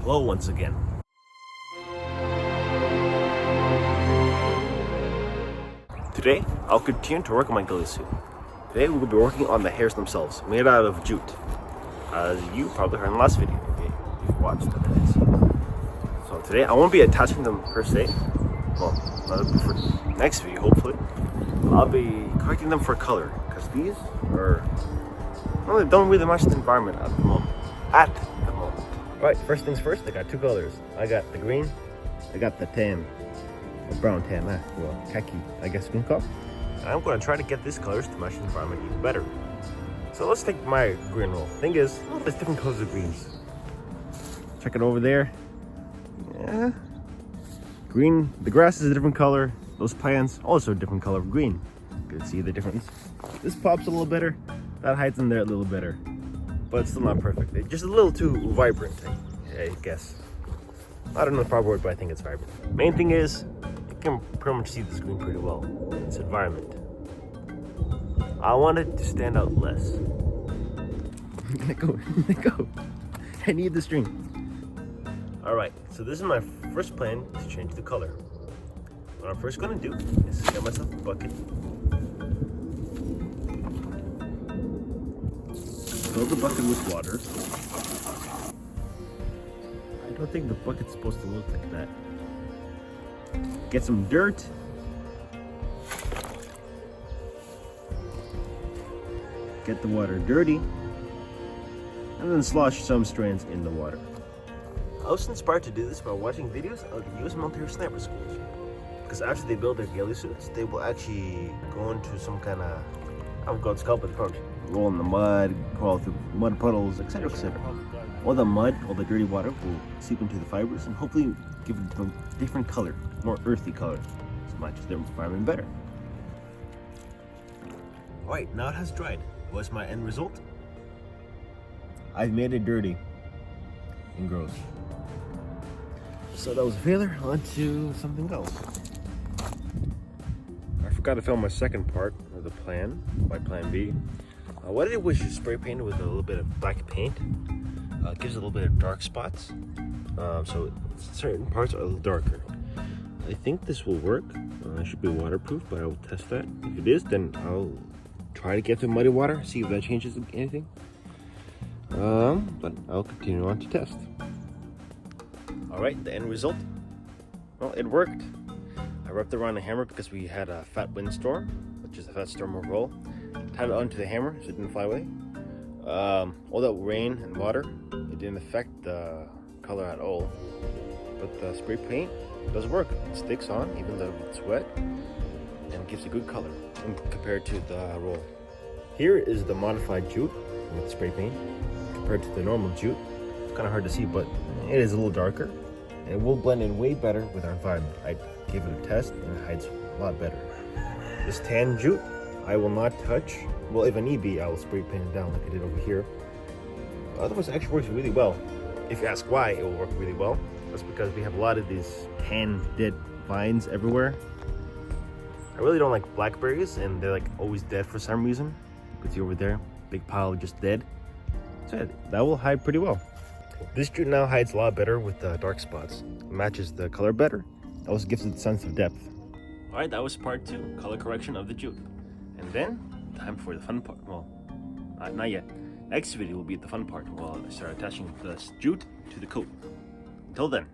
Hello once again. Today, I'll continue to work on my ghillie suit. Today, we will be working on the hairs themselves, made out of jute. As you probably heard in the last video, if you've watched it. So today, I won't be attaching them per se. Well, not for next video, hopefully. I'll be correcting them for color, because these are, well, they don't really match the environment at the moment. Alright, first things first, I got two colors. I got the green, I got the tan, or brown tan, well, khaki, I guess you can call. I'm going to try to get these colors to match the environment even better. So let's take my green roll. Thing is, there's different colors of greens. Check it over there. Yeah. Green, the grass is a different color. Those plants, also a different color of green. You can see the difference. This pops a little better. That hides in there a little better. But it's still not perfect. It's just a little too vibrant, I guess. I don't know the proper word, but I think it's vibrant. Main thing is, you can pretty much see this green pretty well. It's environment. I want it to stand out less. Let go. I need the string. Alright, so this is my first plan to change the color. What I'm first gonna do is get myself a bucket. Fill the bucket with water. I don't think the bucket's supposed to look like that. Get some dirt. Get the water dirty. And then slosh some strands in the water. I was inspired to do this by watching videos of the US military sniper schools. Because after they build their ghillie suits, they will actually go into some kind of, I forgot what it's called, but approach. Roll in the mud, crawl through mud puddles, etc., etc. All the mud, all the dirty water will seep into the fibers and hopefully give it a different color, more earthy color, so matches their environment better. Alright, now it has dried. What's my end result? I've made it dirty and gross. So that was a failure. On to something else. I forgot to film my second part of the plan, my plan B. What I did was just spray painted with a little bit of black paint. Gives a little bit of dark spots. So certain parts are a little darker. I think this will work. It should be waterproof, but I will test that. If it is, then I'll try to get to muddy water, see if that changes anything. But I'll continue on to test. Alright, the end result. Well, it worked. I wrapped it around the hammer because we had a fat windstorm, which is a fat storm overall. Tied it onto the hammer so it didn't fly away. All that rain and water, it didn't affect the color at all. But the spray paint does work. It sticks on even though it's wet and gives a good color compared to the roll. Here is the modified jute with spray paint compared to the normal jute. It's kind of hard to see, but it is a little darker and it will blend in way better with our environment. I gave it a test and it hides a lot better. This tan jute I will not touch. Well, if I need be, I will spray paint it down like I did over here. Otherwise, it actually works really well. If you ask why it will work really well, that's because we have a lot of these tan dead vines everywhere. I really don't like blackberries, and they're like always dead for some reason. You can see over there, big pile just dead. So yeah, that will hide pretty well. This jute now hides a lot better with the dark spots. It matches the color better. It also gives it a sense of depth. Alright, that was part 2, color correction of the jute. And then, time for the fun part. Well, not yet. Next video will be the fun part while I start attaching the jute to the coat. Until then.